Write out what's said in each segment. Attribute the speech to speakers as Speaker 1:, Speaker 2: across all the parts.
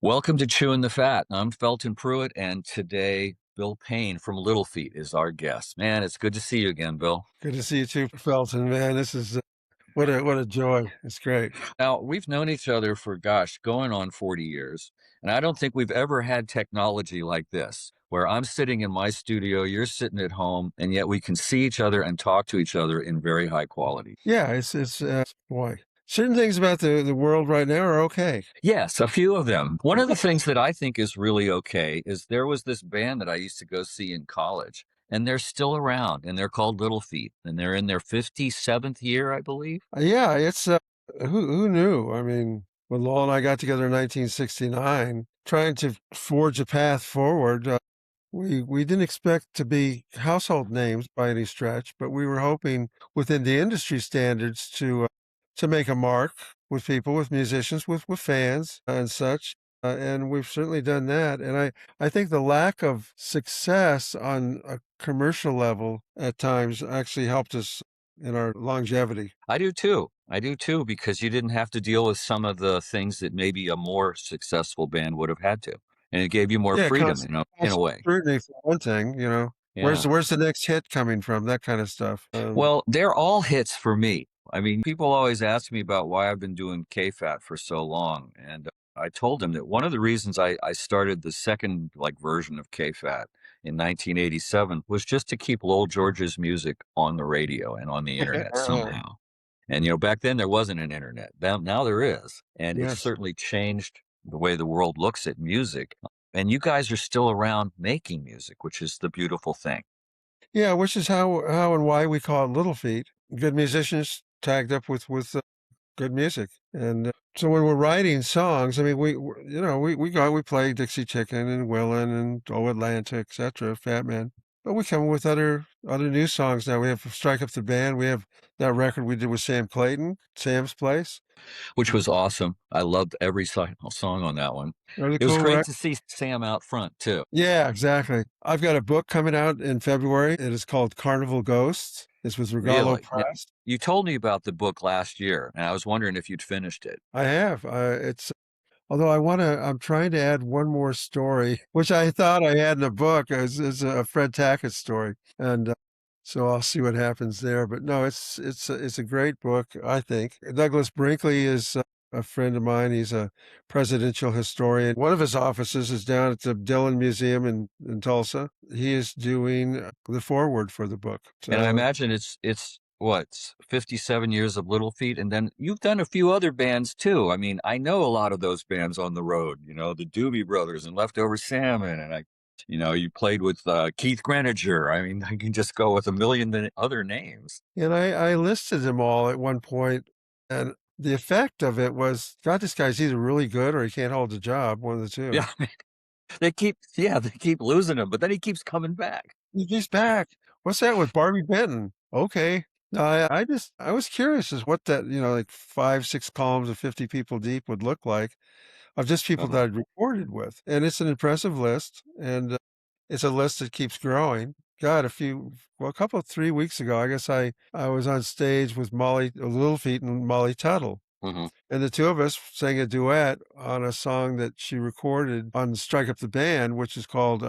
Speaker 1: Welcome to Chewing the Fat. I'm Felton Pruitt, and today Bill Payne from Little Feat is our guest. Man, it's good to see you again, Bill.
Speaker 2: Good to see you too, Felton, man. This is what a joy. It's great.
Speaker 1: Now, we've known each other for, gosh, going on 40 years, and I don't think we've ever had technology like this, where I'm sitting in my studio, you're sitting at home, and yet we can see each other and talk to each other in very high quality.
Speaker 2: Yeah, it's boy. Certain things about the world right now are okay.
Speaker 1: Yes, a few of them. One of the things that I think is really okay is there was this band that I used to go see in college, and they're still around, and they're called Little Feat, and they're in their 57th year, I believe.
Speaker 2: Yeah, it's who knew? I mean, when Lowell and I got together in 1969, trying to forge a path forward, we didn't expect to be household names by any stretch, but we were hoping within the industry standards to make a mark with people, with musicians, with fans and such. And we've certainly done that. And I think the lack of success on a commercial level at times actually helped us in our longevity.
Speaker 1: I do too. I do too, because you didn't have to deal with some of the things that maybe a more successful band would have had to. And it gave you more
Speaker 2: Yeah,
Speaker 1: freedom, in a
Speaker 2: constant
Speaker 1: way.
Speaker 2: scrutiny for one thing,
Speaker 1: Yeah.
Speaker 2: where's the next hit coming from? That kind of stuff.
Speaker 1: Well, they're all hits for me. I mean, people always ask me about why I've been doing KFAT for so long. And I told them that one of the reasons I started the second version of KFAT in 1987 was just to keep Lowell George's music on the radio and on the internet somehow. And, back then there wasn't an internet. Now there is. And it's
Speaker 2: Yes.
Speaker 1: certainly changed the way the world looks at music. And you guys are still around making music, which is the beautiful thing.
Speaker 2: Yeah, which is how and why we call it Little Feat. Good musicians tagged up with good music, and so when we're writing songs, I mean, we go we play Dixie Chicken and Willin' and Oh Atlanta, etc. Fat Man, but we come with other new songs now. We have Strike Up the Band. We have that record we did with Sam Clayton, Sam's Place.
Speaker 1: Which was awesome. I loved every song on that one.
Speaker 2: Really
Speaker 1: It was
Speaker 2: cool
Speaker 1: great
Speaker 2: record.
Speaker 1: to see Sam out front too.
Speaker 2: Yeah, exactly. I've got a book coming out in February. It is called Carnival Ghosts. It's with Regalo
Speaker 1: Really. Now,
Speaker 2: Press.
Speaker 1: you told me about the book last year, and I was wondering if you'd finished it.
Speaker 2: I have. It's although I'm trying to add one more story, which I thought I had in a book. Is a Fred Tackett story, and so I'll see what happens there. But no, it's a great book, I think. Douglas Brinkley is a friend of mine. He's a presidential historian. One of his offices is down at the Dillon Museum in Tulsa. He is doing the foreword for the book.
Speaker 1: And I
Speaker 2: So
Speaker 1: imagine it's what, 57 years of Little Feat, and then you've done a few other bands too. I mean, I know a lot of those bands on the road. The Doobie Brothers and Leftover Salmon, and you played with Keith Greninger. I mean, I can just go with a million other names.
Speaker 2: and I listed them all at one point, and the effect of it was, God, this guy's either really good or he can't hold a job, one of the two.
Speaker 1: Yeah, they keep losing him, but then he keeps coming back.
Speaker 2: He's back. What's that with Barbie Benton? Okay. No, I was curious as what that, like 5, 6 columns of 50 people deep would look like of just people
Speaker 1: Uh-huh.
Speaker 2: that I'd recorded with. And it's an impressive list, and it's a list that keeps growing. God, a couple of 3 weeks ago, I guess I was on stage with Molly Little Feat and Molly Tuttle.
Speaker 1: Mhm.
Speaker 2: And the two of us sang a duet on a song that she recorded on Strike Up the Band, which is called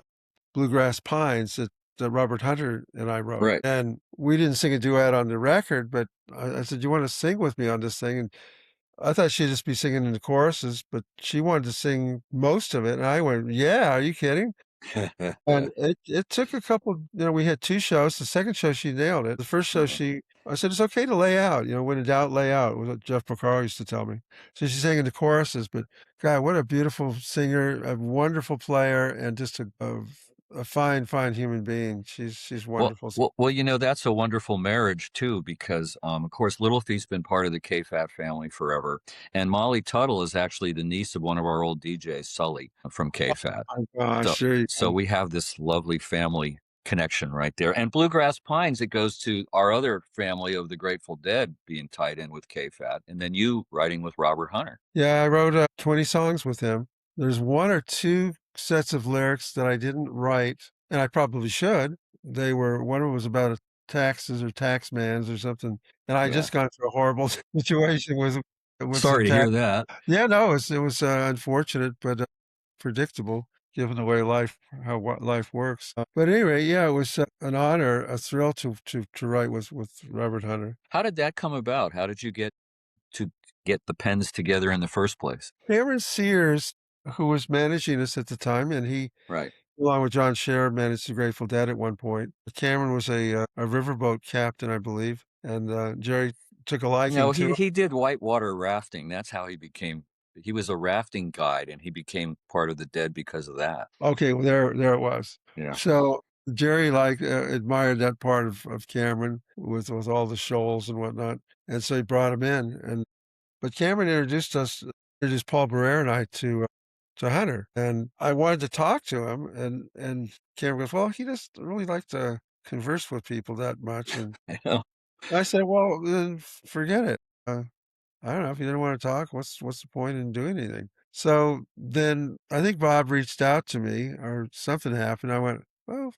Speaker 2: Bluegrass Pines that Robert Hunter and I wrote.
Speaker 1: Right.
Speaker 2: And we didn't sing a duet on the record, but I said, "You want to sing with me on this thing?" And I thought she'd just be singing in the choruses, but she wanted to sing most of it. And I went, "Yeah, are you kidding?" And it took a couple, we had 2 shows. The second show, she nailed it. The first show,
Speaker 1: Mhm.
Speaker 2: I said, "It's okay to lay out, when in doubt, lay out," was what Jeff Porcaro used to tell me. So she sang in the choruses, but God, what a beautiful singer, a wonderful player, and just a fine, fine human being. She's
Speaker 1: Well,
Speaker 2: wonderful.
Speaker 1: that's a wonderful marriage too, because of course, Little Feat's been part of the KFAT family forever, and Molly Tuttle is actually the niece of one of our old DJs, Sully from KFAT.
Speaker 2: My gosh,
Speaker 1: So,
Speaker 2: there you
Speaker 1: so
Speaker 2: go.
Speaker 1: we have this lovely family connection right there. And Bluegrass Pines, it goes to our other family of the Grateful Dead being tied in with KFAT, and then you writing with Robert Hunter.
Speaker 2: Yeah, I wrote 20 songs with him. There's 1 or 2 sets of lyrics that I didn't write, and I probably should. One of them was about taxes or taxmans or something, and I
Speaker 1: Yeah.
Speaker 2: just gone through a horrible situation with some
Speaker 1: Sorry to
Speaker 2: tax.
Speaker 1: hear that.
Speaker 2: Yeah, no, it was unfortunate, but predictable given the way how what life works. But anyway, yeah, it was an honor, a thrill to write with Robert Hunter.
Speaker 1: How did that come about? How did you to get the pens together in the first place?
Speaker 2: Cameron Sears, who was managing us at the time, and he,
Speaker 1: Right.
Speaker 2: along with John Scher, managed the Grateful Dead at one point. Cameron was a riverboat captain, I believe, and Jerry took a liking
Speaker 1: No,
Speaker 2: to.
Speaker 1: he did whitewater rafting. That's how he was a rafting guide, and he became part of the Dead because of that.
Speaker 2: Okay, well, there it was.
Speaker 1: Yeah.
Speaker 2: So Jerry admired that part of Cameron with all the shoals and whatnot, and so he brought him in. And but Cameron introduced Paul Barrere and I to Hunter, and I wanted to talk to him, and Cameron goes, "Well, he doesn't really like to converse with people that much." And
Speaker 1: I know.
Speaker 2: I said, "Well, then forget it. I don't know if you didn't want to talk. What's the point in doing anything?" So then I think Bob reached out to me or something happened. I went, well,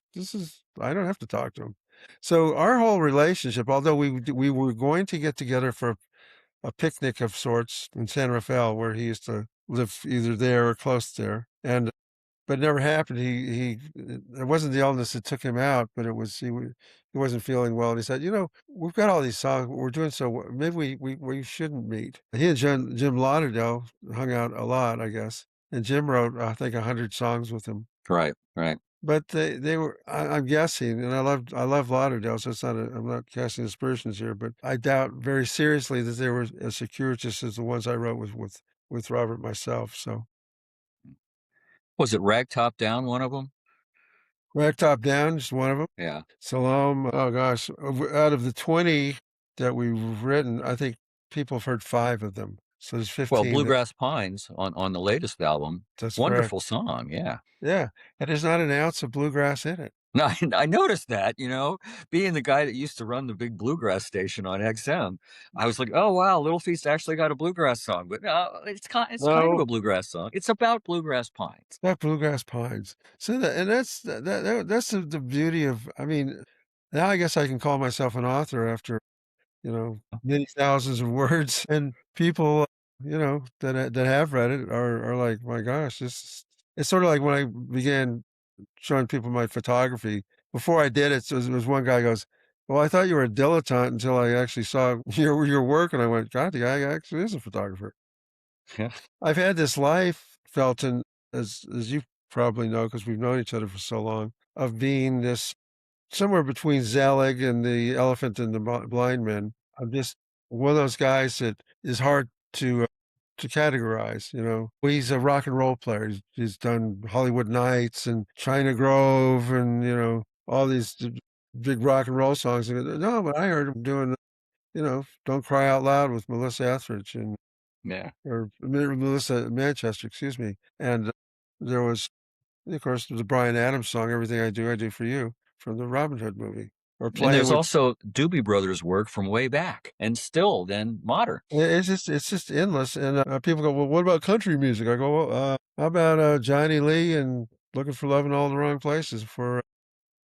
Speaker 2: I don't have to talk to him. So our whole relationship, although we were going to get together for a picnic of sorts in San Rafael, where he used to live either there or close there, and but it never happened. It wasn't the illness that took him out, but he wasn't feeling well, and he said, we've got all these songs, we're doing so well, maybe we shouldn't meet. He and Jim Lauderdale hung out a lot, I guess, and Jim wrote, I think, 100 songs with him.
Speaker 1: Right, right.
Speaker 2: But they were, I'm guessing, and I love Lauderdale, so I'm not casting aspersions here, but I doubt very seriously that they were as circuitous as the ones I wrote with Robert myself. So
Speaker 1: Was it Ragtop Down, one of them?
Speaker 2: Ragtop Down is one of them.
Speaker 1: Yeah.
Speaker 2: Salome, oh gosh, out of the 20 that we've written, I think people have heard 5 of them. So there's
Speaker 1: Well,
Speaker 2: 15 that
Speaker 1: Bluegrass Pines on the latest album,
Speaker 2: that's correct.
Speaker 1: wonderful song, yeah.
Speaker 2: Yeah, and there's not an ounce of bluegrass in it.
Speaker 1: No, I noticed that, being the guy that used to run the big bluegrass station on XM, I was like, "Oh, wow, Little Feast actually got a bluegrass song," but no, it's kind of
Speaker 2: No,
Speaker 1: a bluegrass song. It's about bluegrass pines.
Speaker 2: not bluegrass pines. So that's the beauty of, I mean, now I guess I can call myself an author after, many thousands of words, and people, that have read it are like, "My gosh, it's sort of like when I began showing people my photography. Before I did it, so there was one guy goes, "Well, I thought you were a dilettante until I actually saw your work," and I went, "God, the guy actually is a photographer."
Speaker 1: Yeah.
Speaker 2: I've had this life, Felton, as you probably know, because we've known each other for so long, of being this somewhere between Zelig and the Elephant and the Blind Men. I'm just one of those guys that is hard to categorize. He's a rock and roll player. He's done Hollywood Nights and China Grove and all these big rock and roll songs. And no, but I heard him doing Don't Cry Out Loud with Melissa Etheridge and
Speaker 1: Yeah.
Speaker 2: or Melissa Manchester, excuse me. And there was, of course, the Bryan Adams song, "Everything I Do for You," from the Robin Hood movie, or
Speaker 1: And
Speaker 2: playing
Speaker 1: there's
Speaker 2: with.
Speaker 1: also Doobie Brothers work from way back and still then modern.
Speaker 2: It's just endless. And people go, "Well, what about country music?" I go, "Well, how about Johnny Lee and Looking for Love in All the Wrong Places for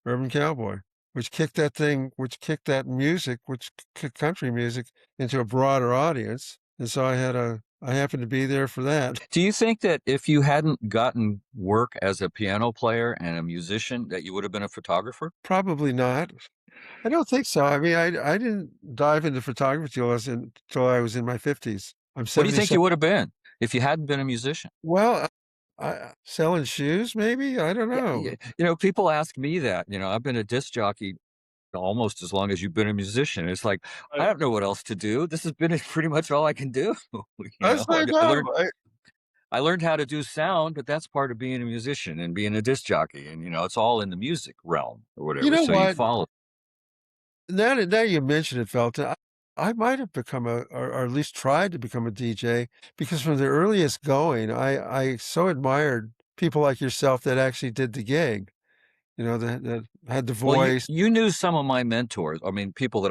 Speaker 2: Urban Cowboy," which kicked that music, which kicked country music into a broader audience. And so I happened to be there for that.
Speaker 1: Do you think that if you hadn't gotten work as a piano player and a musician that you would have been a photographer?
Speaker 2: Probably not. I don't think so. I mean, I didn't dive into photography till I was in my 50s. I'm
Speaker 1: What do you think
Speaker 2: 77.
Speaker 1: you would have been if you hadn't been a musician?
Speaker 2: Well, selling shoes, maybe? I don't
Speaker 1: Yeah,
Speaker 2: know.
Speaker 1: yeah, people ask me that, I've been a disc jockey almost as long as you've been a musician. It's like, I
Speaker 2: I
Speaker 1: don't know what else to do. This has been pretty much all I can do.
Speaker 2: That's
Speaker 1: I
Speaker 2: not
Speaker 1: I
Speaker 2: dumb.
Speaker 1: learned I learned how to do sound, but that's part of being a musician and being a disc jockey. And, it's all in the music realm or
Speaker 2: You
Speaker 1: whatever.
Speaker 2: know
Speaker 1: So you
Speaker 2: what?
Speaker 1: follow.
Speaker 2: Now you mention it, Felton, I might have become or at least tried to become a DJ, because from the earliest going, I so admired people like yourself that actually did the gig, that had the
Speaker 1: Well,
Speaker 2: voice.
Speaker 1: you knew some of my mentors. I mean, people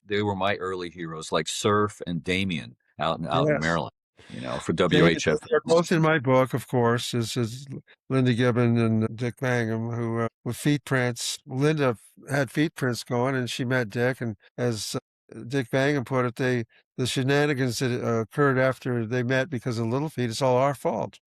Speaker 1: they were my early heroes, like Surf and Damien out in
Speaker 2: Yes.
Speaker 1: Maryland, for
Speaker 2: They're
Speaker 1: WHF.
Speaker 2: both in my book, of course, is Linda Gibbon and Dick Bangham, who, with Feet Prints. Linda had Feet Prints going, and she met Dick, and as Dick Bangham put it, the shenanigans that occurred after they met because of Little Feet, it's all our fault.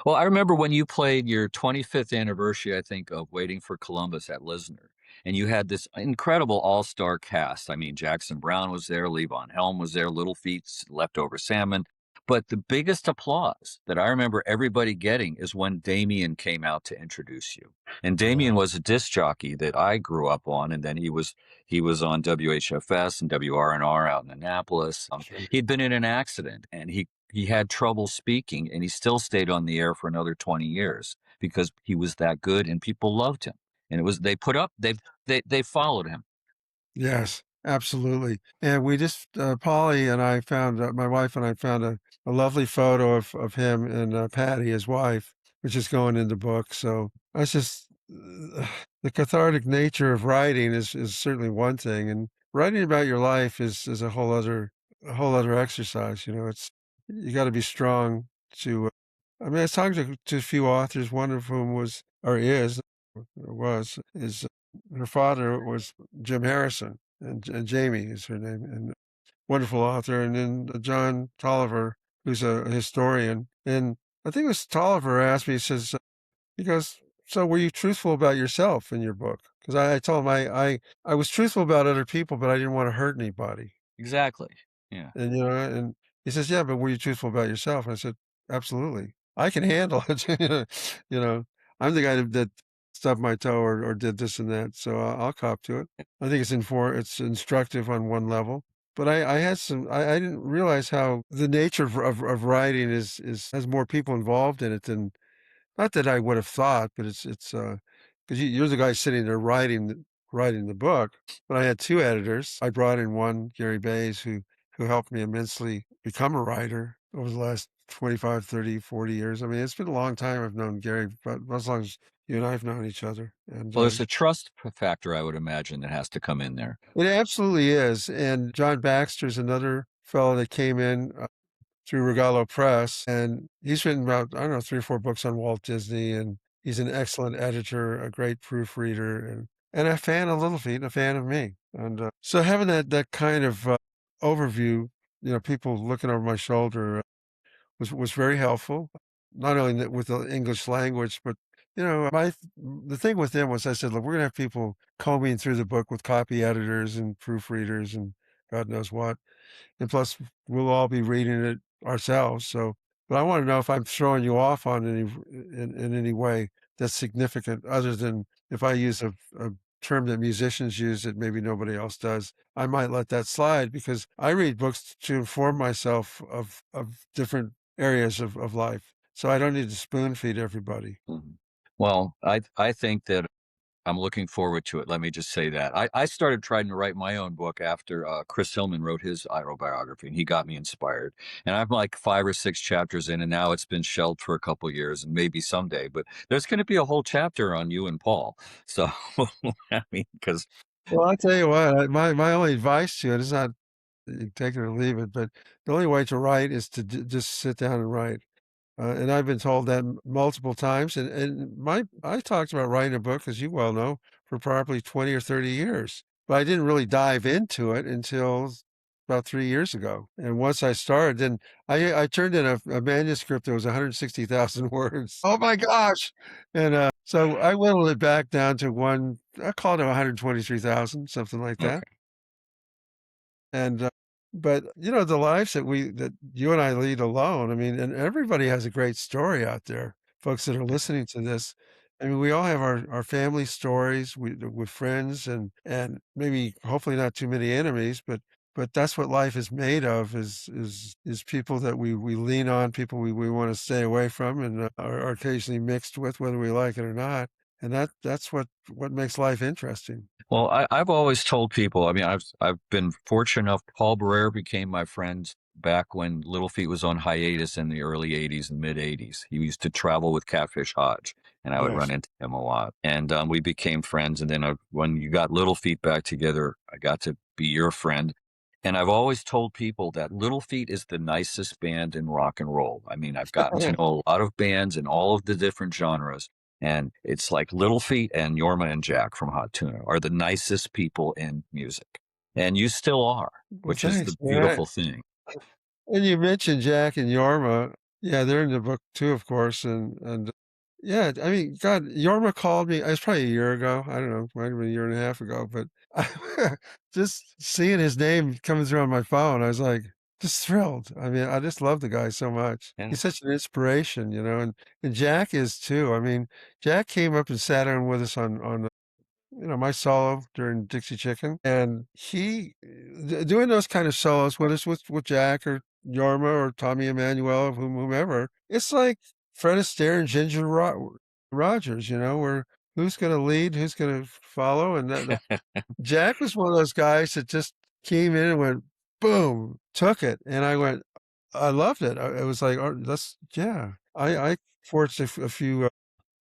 Speaker 1: Well, I remember when you played your 25th anniversary, I think, of Waiting for Columbus at Lisner, and you had this incredible all-star cast. I mean, Jackson Browne was there, Levon Helm was there, Little Feat's Leftover Salmon. But the biggest applause that I remember everybody getting is when Damien came out to introduce you. And
Speaker 2: Yeah,
Speaker 1: Damien was a disc jockey that I grew up on, and then he was on WHFS and WRNR out in Annapolis.
Speaker 2: sure.
Speaker 1: He'd been in an accident, and he had trouble speaking, and he still stayed on the air for another 20 years because he was that good and people loved him. And it was they put up they followed him.
Speaker 2: Yes, absolutely. And we just, Polly and I found, my wife and I found a lovely photo of him and Patty, his wife, which is going in the book. So that's just the cathartic nature of writing is certainly one thing, and writing about your life is a whole other exercise. You know, it's you got to be strong to. I mean, I was talking to a few authors, one of whom was or is or was is her father was Jim Harrison, and Jamie is her name, and wonderful author. And then John Tolliver, who's a historian. And I think it was Tolliver asked me, he goes, "So were you truthful about yourself in your book?" Because I told him I was truthful about other people, but I didn't want to hurt anybody.
Speaker 1: Exactly. Yeah.
Speaker 2: And, you know, and he says, "Yeah, but were you truthful about yourself?" I said, "Absolutely. I can handle it." You know, I'm the guy that stubbed my toe or did this and that, so I'll cop to it. I think it's instructive on one level, but I had I didn't realize how the nature of writing is has more people involved in it than not that I would have thought, but it's, 'cause you're the guy sitting there writing the book, but I had 2 editors. I brought in one, Gary Bays, who helped me immensely become a writer over the last 25, 30, 40 years. I mean, it's been a long time I've known Gary, but as long as you and I have known each other, and,
Speaker 1: Well, there's a trust factor I would imagine that has to come in there.
Speaker 2: it absolutely is, and John Baxter's another fellow that came in, through Rogallo Press, and he's written about, I don't know, 3 or 4 books on Walt Disney, and he's an excellent editor, a great proofreader, and a fan of Little Feat, and a fan of me, and, so having that kind of, overview, you know, people looking over my shoulder, was very helpful, not only with the English language, but, you know, the thing with them was I said, "Look, we're gonna have people combing through the book with copy editors and proofreaders and God knows what." And plus, we'll all be reading it ourselves. So, but I want to know if I'm throwing you off on in any way that's significant, other than if I use a term that musicians use that maybe nobody else does. I might let that slide because I read books to inform myself of different areas of life. So I don't need to spoon feed everybody.
Speaker 1: Mhm. Well, I think that I'm looking forward to it. Let me just say that. I started trying to write my own book after Chris Hillman wrote his autobiography, and he got me inspired. And I'm like 5 or 6 chapters in, and now it's been shelved for a couple years, and maybe someday. But there's going to be a whole chapter on you and Paul. So, I mean, because
Speaker 2: Well, I tell you what, my only advice to it is not you can take it or leave it, but the only way to write is to just sit down and write. And I've been told that multiple times. And my I talked about writing a book, as you well know, for probably 20 or 30 years. But I didn't really dive into it until about 3 years ago. And once I started, then I turned in a manuscript that was 160,000 words. Oh my gosh! And so I whittled it back down to I called it 123,000, something like that.
Speaker 1: okay,
Speaker 2: And, but, you know, the lives that you and I lead alone, I mean, and everybody has a great story out there, folks that are listening to this. I mean, we all have our family stories with friends and maybe hopefully not too many enemies, but that's what life is made of is people that we lean on, people we want to stay away from and are occasionally mixed with, whether we like it or not. And that's what makes life interesting.
Speaker 1: well, I've always told people. I mean, I've been fortunate enough. Paul Barrere became my friend back when Little Feat was on hiatus in the early '80s and mid '80s. He used to travel with Catfish Hodge, and I would run
Speaker 2: Yes.
Speaker 1: into him a lot. And we became friends. And then when you got Little Feat back together, I got to be your friend. And I've always told people that Little Feat is the nicest band in rock and roll. I mean, I've gotten to know a lot of bands in all of the different genres. And it's like Little Feat and Yorma and Jack from Hot Tuna are the nicest people in music. And you still are,
Speaker 2: Well,
Speaker 1: which is
Speaker 2: thanks,
Speaker 1: the
Speaker 2: man.
Speaker 1: beautiful thing.
Speaker 2: And you mentioned Jack and Yorma. Yeah, they're in the book too, of course, and yeah, I mean, God, Yorma called me. It was probably a year ago. I don't know, might have been a year and a half ago, but just seeing his name coming through on my phone, I was like, just thrilled. I mean, I just love the guy so much.
Speaker 1: And
Speaker 2: He's such an inspiration, and Jack is too. I mean, Jack came up and sat down with us on my solo during Dixie Chicken, and he doing those kind of solos with us with Jack or Yorma or Tommy Emmanuel or whomever. It's like Fred Astaire and Ginger Rogers, where who's going to lead, who's going to follow, and Jack was one of those guys that just came in and went boom, took it, and I went, I loved it. It was like, oh, yeah. I forged a few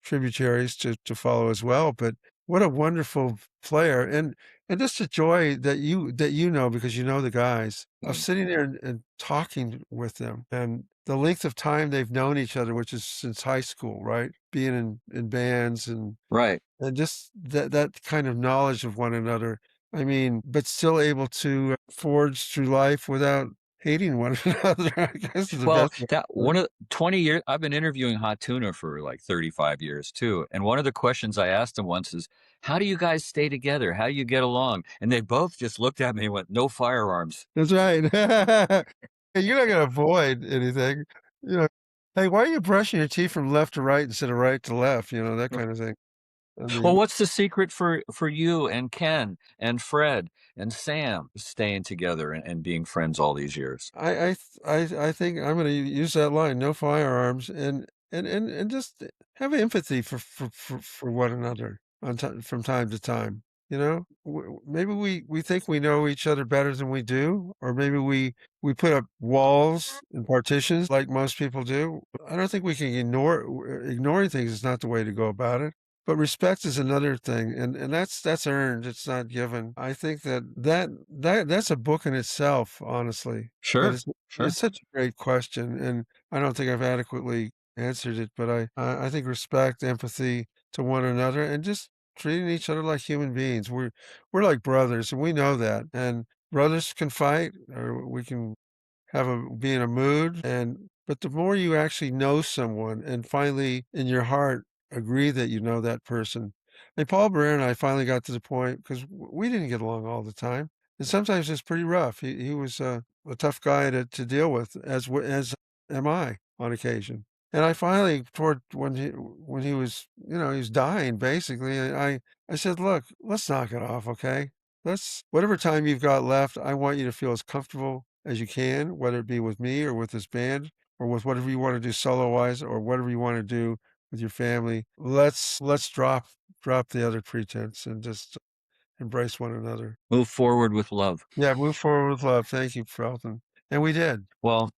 Speaker 2: tributaries to follow as well. But what a wonderful player, and just the joy that know because you know the guys of
Speaker 1: mm,
Speaker 2: sitting there and talking with them, and the length of time they've known each other, which is since high school, right? Being in bands
Speaker 1: right.
Speaker 2: and just that kind of knowledge of one another. I mean, but still able to forge through life without hating one another. I guess is the
Speaker 1: Well,
Speaker 2: best way
Speaker 1: that
Speaker 2: to put it.
Speaker 1: one of 20 years I've been interviewing Hot Tuna for like 35 years too. And one of the questions I asked him once is, "How do you guys stay together? How do you get along?" And they both just looked at me and went, "No firearms."
Speaker 2: That's right. Hey, you're not gonna avoid anything, you know, "Hey, why are you brushing your teeth from left to right instead of right to left?" That kind of thing. I
Speaker 1: Well,
Speaker 2: mean,
Speaker 1: what's the secret for you and Ken and Fred and Sam staying together and being friends all these years?
Speaker 2: I think I'm gonna use that line, "No firearms," and just have empathy for one another on ti from time to time, you know? Maybe we think we know each other better than we do, or maybe we put up walls and partitions like most people do. I don't think we can ignoring things is not the way to go about it. But respect is another thing, and that's earned, it's not given. I think that's a book in itself, honestly. But
Speaker 1: Sure,
Speaker 2: it's
Speaker 1: sure.
Speaker 2: such a great question, and I don't think I've adequately answered it, but I think respect, empathy to one another, and just treating each other like human beings. We're like brothers, and we know that, and brothers can fight, or we can be in a mood, but the more you actually know someone and finally in your heart agree that you know that person. And Paul Bear and I finally got to the point because we didn't get along all the time, and sometimes it's pretty rough. He was a tough guy to deal with, as am I on occasion. And I finally, toward when he was, he was dying basically. I said, look, let's knock it off, okay? Let's whatever time you've got left, I want you to feel as comfortable as you can, whether it be with me or with this band or with whatever you want to do solo wise or whatever you want to do with your family. Let's drop the other pretense and just embrace one another.
Speaker 1: Move forward with love.
Speaker 2: Yeah, move forward with love. Thank you, Felton. And we did.
Speaker 1: Well,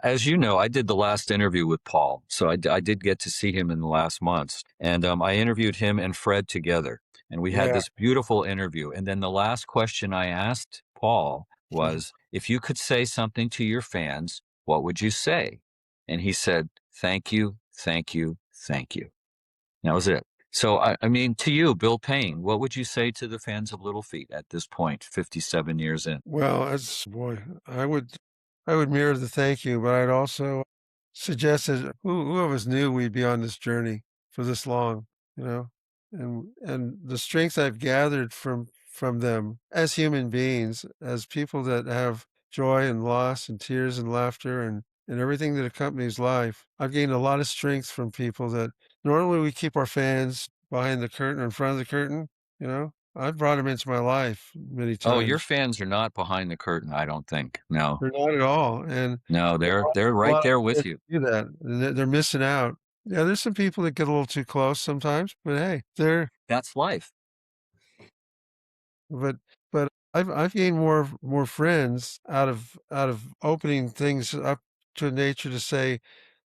Speaker 1: as you know, I did the last interview with Paul, so I did get to see him in the last months, and I interviewed him and Fred together, and we had
Speaker 2: Yeah.
Speaker 1: this beautiful interview. And then the last question I asked Paul was, "If you could say something to your fans, what would you say?" And he said, "Thank you, thank you, thank you." And that was it. So, I mean, to you, Bill Payne, what would you say to the fans of Little Feat at this point, 57 years in?
Speaker 2: Well, as boy, I would mirror the thank you, but I'd also suggest that who of us knew we'd be on this journey for this long, you know? And the strength I've gathered from them as human beings, as people that have joy and loss and tears and laughter and everything that accompanies life. I've gained a lot of strength from people that normally we keep our fans behind the curtain or in front of the curtain, you know? I've brought them into my life many
Speaker 1: Oh, your
Speaker 2: times.
Speaker 1: fans are not behind the curtain, I don't think. No.
Speaker 2: They're not at all, and
Speaker 1: No,
Speaker 2: there
Speaker 1: they're
Speaker 2: are a
Speaker 1: right
Speaker 2: lot of
Speaker 1: there
Speaker 2: fans
Speaker 1: with you.
Speaker 2: that do that, and they're missing out. Yeah, there's some people that get a little too close sometimes, but hey,
Speaker 1: That's life.
Speaker 2: but but I've gained more friends out of opening things up to nature to say,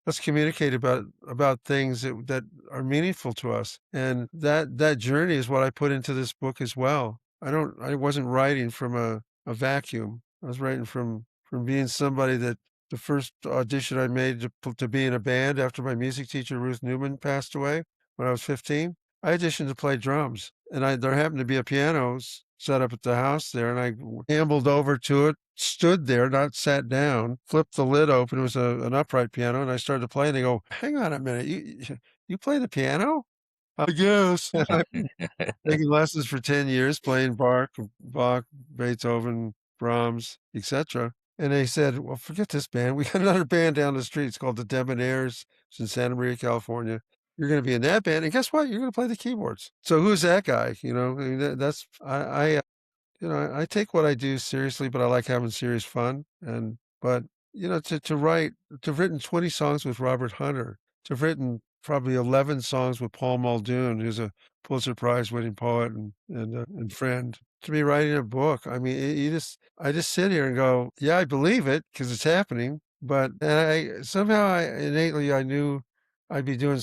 Speaker 2: let's communicate about things that are meaningful to us, and that journey is what I put into this book as well. I wasn't writing from a vacuum. I was writing from being somebody that the first audition I made to be in a band after my music teacher, Ruth Newman, passed away when I was 15, I auditioned to play drums, and there happened to be a piano set up at the house there, and I ambled over to it stood there, not sat down, flipped the lid open. It was an upright piano, and I started to play, and they go, "Hang on a minute, you play the piano?" I guess. I've been taking lessons for 10 years, playing Bach, Beethoven, Brahms, etc. And they said, "Well, forget this band. We got another band down the street. It's called the Debonaires. It's in Santa Maria, California. You're going to be in that band, and guess what? You're going to play the keyboards." So who's that guy? I mean, that's I take what I do seriously, but I like having serious fun. But to write, to have written 20 songs with Robert Hunter, to have written probably 11 songs with Paul Muldoon, who's a Pulitzer Prize winning poet and friend. To be writing a book, I mean, I just sit here and go, yeah, I believe it because it's happening. But and I somehow I innately I knew I'd be doing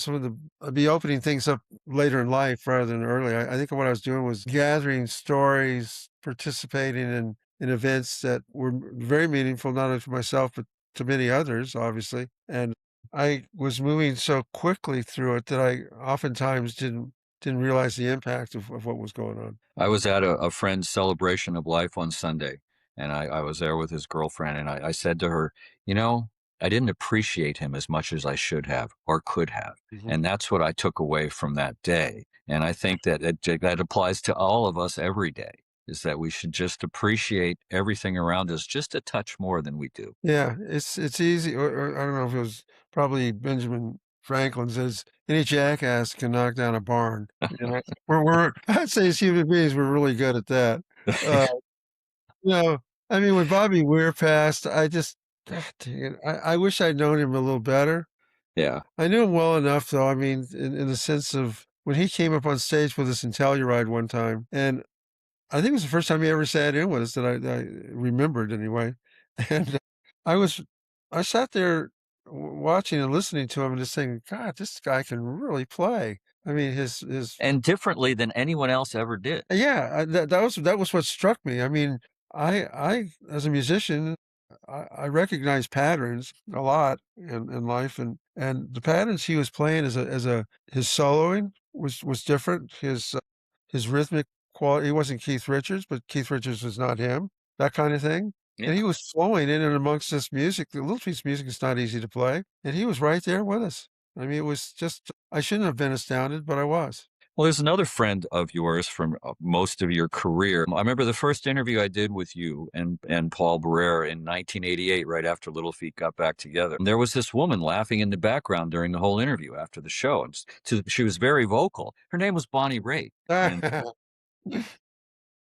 Speaker 2: I'd be opening things up later in life rather than early. I think what I was doing was gathering stories, participating in events that were very meaningful, not only for myself, but to many others, obviously. And I was moving so quickly through it that I oftentimes didn't realize the impact of what was going on.
Speaker 1: I was at a friend's celebration of life on Sunday, and I was there with his girlfriend, and I said to her, you know, I didn't appreciate him as much as I should have or could have.
Speaker 2: Mhm.
Speaker 1: And that's what I took away from that day. And I think that that applies to all of us every day, is that we should just appreciate everything around us just a touch more than we do.
Speaker 2: Yeah, it's easy, or I don't know if it was probably Benjamin Franklin says, "Any jackass can knock down a barn." I'd say as human beings, we're really good at that. Uh, you know, I mean, when Bobby Weir passed, God dang it, I wish I'd known him a little better.
Speaker 1: Yeah.
Speaker 2: I knew him well enough, though. I mean, in the sense of when he came up on stage with us in Telluride one time, and I think it was the first time he ever sat in with us that I remembered anyway. And I was I sat there watching and listening to him and just saying, "God, this guy can really play." I mean, his
Speaker 1: And differently than anyone else ever did.
Speaker 2: yeah, that was what struck me. I mean, I as a musician, I recognize patterns a lot in life, and the patterns he was playing as a his soloing was different. His rhythmic quality. He wasn't Keith Richards, but Keith Richards was not him. That kind of thing. And he
Speaker 1: Yeah.
Speaker 2: was flowing in and amongst this music. The little piece of music is not easy to play, and he was right there with us. I mean, it was just I shouldn't have been astounded, but I was.
Speaker 1: Well, there's another friend of yours from most of your career. I remember the first interview I did with you and Paul Barrere in 1988, right after Little Feat got back together. And there was this woman laughing in the background during the whole interview after the show, and she was very vocal. Her name was Bonnie Raitt,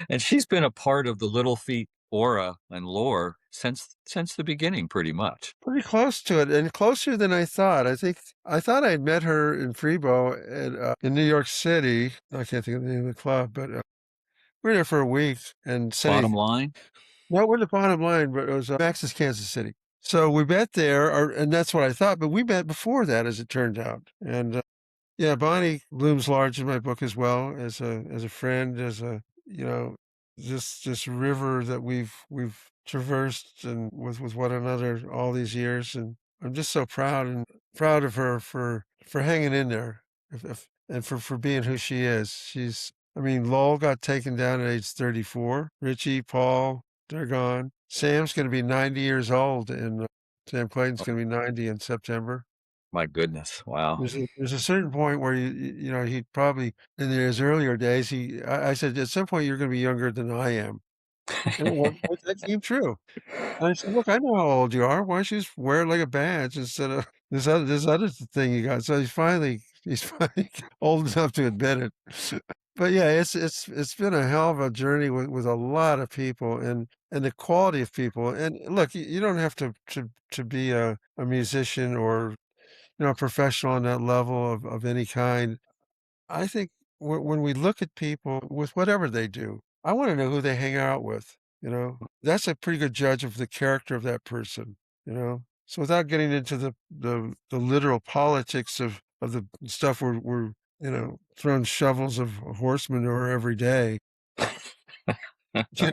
Speaker 1: and she's been a part of the Little Feat aura and lore since the beginning, pretty much.
Speaker 2: Pretty close to it, and closer than I thought. I thought I'd met her in Frebo in New York City. I can't think of the name of the club, but we were there for a week and
Speaker 1: Bottom
Speaker 2: sitting.
Speaker 1: line,
Speaker 2: No, it wasn't the bottom line, but it was Max's Kansas City. So we met there, and that's what I thought. But we met before that, as it turned out. And yeah, Bonnie looms large in my book as well as a friend, as a you know this river that we've traversed and with one another all these years. And I'm just so proud of her for hanging in there, and for being who she is. I mean, Lowell got taken down at age 34. Richie, Paul, they're gone. Sam's going to be 90 years old, and Sam Clayton's going to be 90 in September.
Speaker 1: my goodness, wow.
Speaker 2: There's a certain point where he'd probably in his earlier days, I said, "At some point, you're gonna be younger than I am." And what that came true. And I said, "Look, I know how old you are. Why don't you just wear it like a badge instead of this other thing you got?" So he's finally old enough to admit it. But yeah, it's been a hell of a journey with a lot of people and the quality of people. And look, you don't have to be a musician or a professional on that level of any kind. I think when we look at people with whatever they do, I want to know who they hang out with. That's a pretty good judge of the character of that person. So without getting into the literal politics of the stuff we're throwing shovels of horse manure every day, you know,
Speaker 1: Yeah,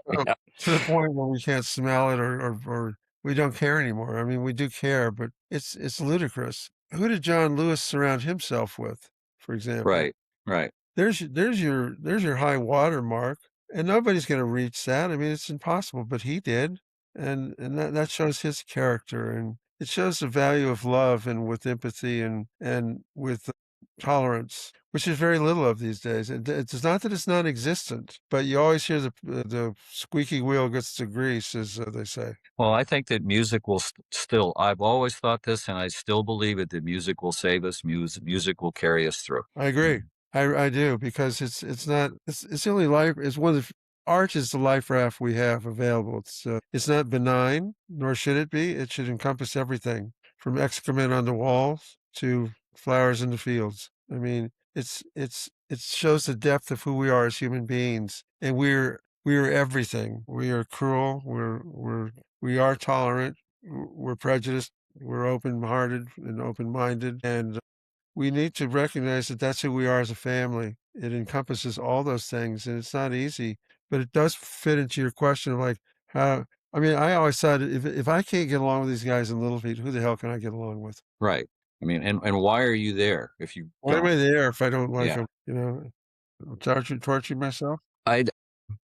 Speaker 2: to the point where we can't smell it or we don't care anymore. I mean, we do care, but it's ludicrous. Who did John Lewis surround himself with, for example?
Speaker 1: right, right.
Speaker 2: There's your high water mark, and nobody's gonna reach that. I mean, it's impossible, but he did. and that shows his character, and it shows the value of love and with empathy and with tolerance, which is very little of these days. It's not that it's non-existent, but you always hear the squeaky wheel gets the grease, as they say.
Speaker 1: Well, I think that music will still, I've always thought this and I still believe it, that music will save us, music will carry us through.
Speaker 2: I agree. I do because it's not it's the only life it's one of the art is the life raft we have available. It's not benign, nor should it be. It should encompass everything from excrement on the walls to flowers in the fields. I mean, it shows the depth of who we are as human beings, and we're everything. We are cruel. We are tolerant. We're prejudiced. We're open-hearted and open-minded, and we need to recognize that that's who we are as a family. It encompasses all those things, and it's not easy, but it does fit into your question of like how. I mean, I always thought if I can't get along with these guys in Little Feat, who the hell can I get along with?
Speaker 1: Right. I mean, and why are you there if you
Speaker 2: Why am
Speaker 1: don't?
Speaker 2: I there if I don't like
Speaker 1: Yeah.
Speaker 2: them? You know, torture myself.
Speaker 1: I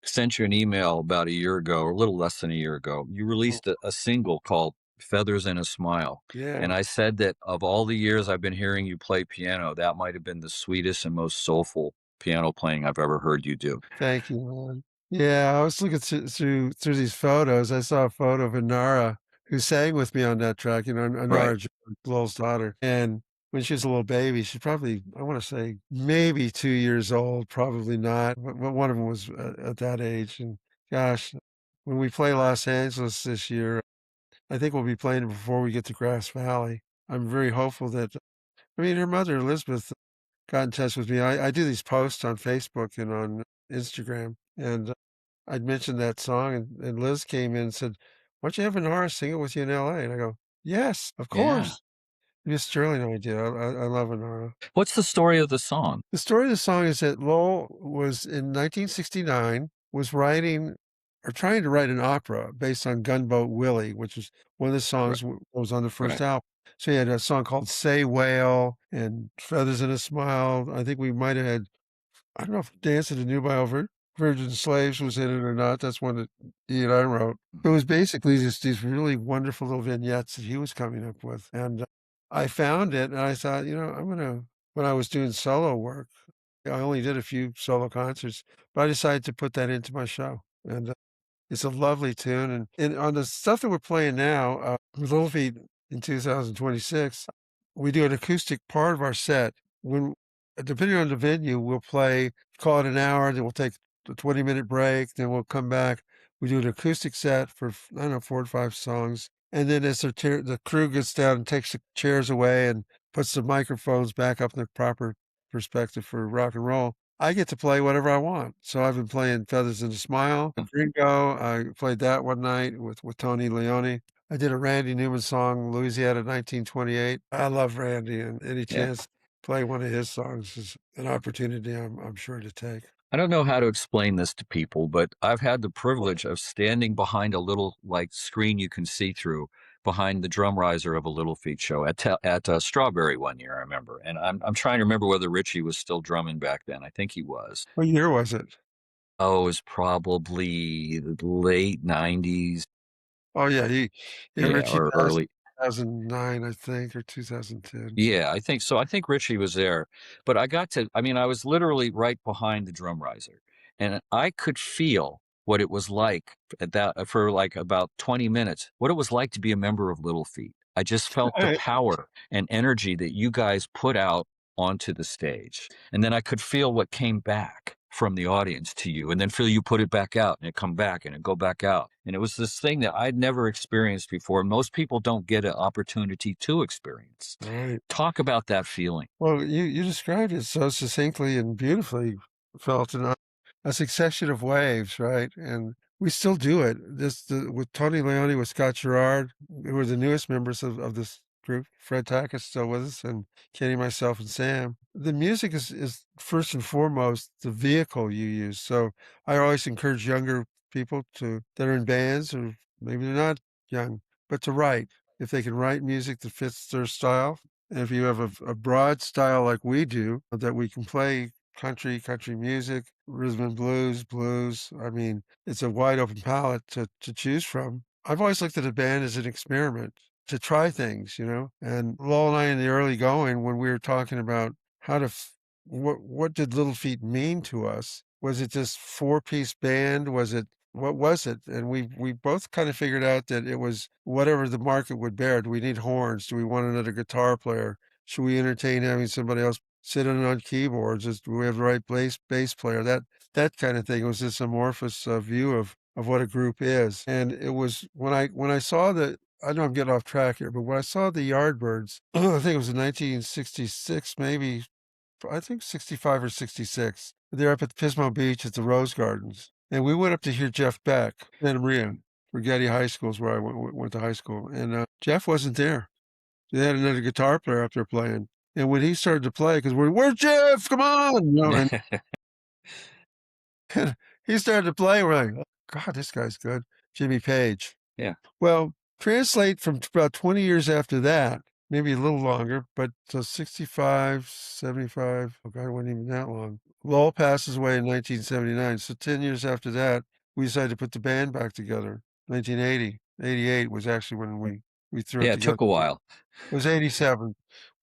Speaker 1: sent you an email about a year ago, or a little less than a year ago. You
Speaker 2: Mm,
Speaker 1: released a single called Feathers in a Smile.
Speaker 2: yeah,
Speaker 1: And I said that of all the years I've been hearing you play piano, that might have been the sweetest and most soulful piano playing I've ever heard you do.
Speaker 2: thank you, man. Yeah, I was looking through these photos. I saw a photo of Inara who sang with me on that track. You know,
Speaker 1: Right.
Speaker 2: Inara, Lowell's daughter, and when she was a little baby, she's probably I want to say maybe 2 years old, probably not, but one of them was at that age. And gosh, when we play Los Angeles this year, I think we'll be playing it before we get to Grass Valley. I'm very hopeful that. I mean, her mother Elizabeth got in touch with me. I do these posts on Facebook and on Instagram, and I'd mentioned that song, and Liz came in and said, "Why don't you have Nara sing it with you in LA?" And I go, "Yes, of
Speaker 1: Yeah.
Speaker 2: course." Miss Sterling idea. I love Nara.
Speaker 1: What's the story of the song?
Speaker 2: The story of the song is that Lowell was in 1969 was writing or trying to write an opera based on Gunboat Willie, which was one of the
Speaker 1: Right.
Speaker 2: songs was on the first
Speaker 1: Right.
Speaker 2: album. So he had a song called "Say Whale" and "Feathers in a Smile." I think we might have had I don't know if Dance of the Nubile Virgin Slaves was in it or not. That's one that he and I wrote. It was basically just these really wonderful little vignettes that he was coming up with. And I found it and I thought, when I was doing solo work, I only did a few solo concerts, but I decided to put that into my show. And it's a lovely tune, and on the stuff that we're playing now, with Little Feat in 2026, we do an acoustic part of our set. When depending on the venue, we'll play, call it an hour, then we'll take a 20-minute break, then we'll come back. We do an acoustic set for, I don't know, 4 or 5 songs, and then as the crew gets down and takes the chairs away and puts the microphones back up in the proper perspective for rock and roll, I get to play whatever I want. So I've been playing Feathers in a Smile, Gringo. I played that one night with Tony Leone. I did a Randy Newman song, Louisiana 1928. I love Randy, and any
Speaker 1: Yeah.
Speaker 2: chance to play one of his songs is an opportunity I'm sure to take.
Speaker 1: I don't know how to explain this to people, but I've had the privilege of standing behind a little like screen you can see through behind the drum riser of a Little Feat show at Strawberry one year. I remember, and I'm trying to remember whether Richie was still drumming back then. I think he was.
Speaker 2: What year was it?
Speaker 1: Oh, it was probably the late '90s,
Speaker 2: Oh, yeah,
Speaker 1: yeah,
Speaker 2: Richie
Speaker 1: or
Speaker 2: passed
Speaker 1: early.
Speaker 2: in 2009, I think, or 2010.
Speaker 1: Yeah, I think so. I think Richie was there, but I mean, I was literally right behind the drum riser, and I could feel what it was like at that for like about 20 minutes, what it was like to be a member of Little Feat. I just felt the power and energy that you guys put out onto the stage. And then I could feel what came back from the audience to you, and then feel you put it back out and it come back and it go back out. And it was this thing that I'd never experienced before. Most people don't get an opportunity to experience.
Speaker 2: Right.
Speaker 1: Talk about that feeling.
Speaker 2: Well, you described it so succinctly and beautifully, Felton. A succession of waves, right? And we still do it. With Tony Leone, with Scott Gerard, who are the newest members of this group. Fred Tack is still with us, and Kenny, myself, and Sam. The music is first and foremost the vehicle you use. So I always encourage younger people that are in bands, or maybe they're not young, but to write. If they can write music that fits their style, and if you have a broad style like we do, that we can play country music, rhythm and blues. I mean, it's a wide open palette to choose from. I've always looked at a band as an experiment to try things, you know? And Lowell and I in the early going, when we were talking about how to, what did Little Feat mean to us? Was it just four-piece band? What was it? And we both kind of figured out that it was whatever the market would bear. Do we need horns? Do we want another guitar player? Should we entertain having somebody else sit in on keyboards? Do we have the right bass player? That kind of thing. It was this amorphous view of what a group is. And it was when I saw that. I know I'm getting off track here, but when I saw the Yardbirds, I think it was in 1966, maybe I think 65 or 66. They're up at Pismo Beach at the Rose Gardens. And we went up to hear Jeff Beck, Santa Maria, for Getty High School is where I went to high school. And Jeff wasn't there. They had another guitar player up there playing. And when he started to play, because where's Jeff? Come on! You know, and he started to play. We're like, oh, God, this guy's good. Jimmy Page.
Speaker 1: Yeah.
Speaker 2: Well, translate from about 20 years after that, maybe a little longer, but 65, 75. Oh, God, it wasn't even that long. Lowell passes away in 1979. So 10 years after that, we decided to put the band back together. 1980, 88 was actually when we threw it
Speaker 1: Yeah, it
Speaker 2: together.
Speaker 1: took a while.
Speaker 2: It was 87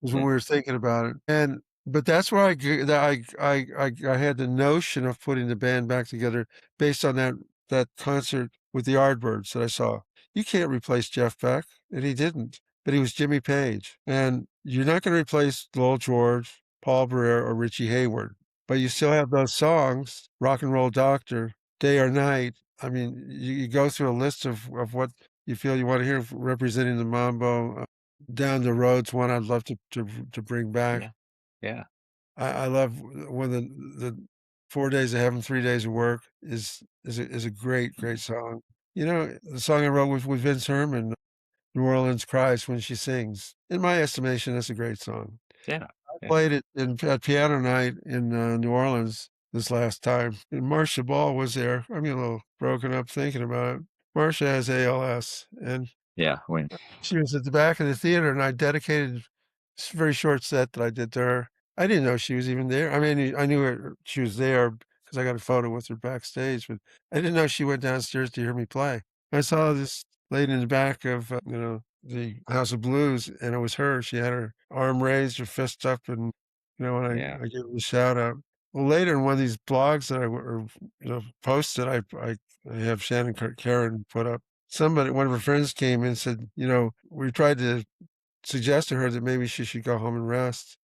Speaker 2: was when
Speaker 1: Yeah.
Speaker 2: we were thinking about it. And but that's where I had the notion of putting the band back together based on that concert with the Yardbirds that I saw. You can't replace Jeff Beck, and he didn't. But he was Jimmy Page. And you're not going to replace Lowell George, Paul Barrere, or Richie Hayward. But you still have those songs, Rock and Roll Doctor, Day or Night. I mean, you go through a list of what you feel you want to hear representing the mambo. Down the Road's one I'd love to bring back.
Speaker 1: Yeah. Yeah.
Speaker 2: I love when the 4 days of heaven, 3 days of work is a great song. You know, the song I wrote with Vince Herman, New Orleans Cries when she sings. In my estimation, that's a great song.
Speaker 1: Yeah. Yeah.
Speaker 2: Played it at piano night in New Orleans this last time, and Marcia Ball was there. I'm a little broken up thinking about it. Marcia has ALS, and
Speaker 1: Yeah. When
Speaker 2: she was at the back of the theater, and I dedicated this very short set that I did to her. I didn't know she was even there. I mean, I knew she was there because I got a photo with her backstage, but I didn't know she went downstairs to hear me play. I saw this lady in the back of, the House of Blues, and it was her. She had her arm raised, her fist up, and, and
Speaker 1: yeah.
Speaker 2: I gave her a shout out. Well, later in one of these blogs that posted, I have Shannon Karen put up. One of her friends came and said, we tried to suggest to her that maybe she should go home and rest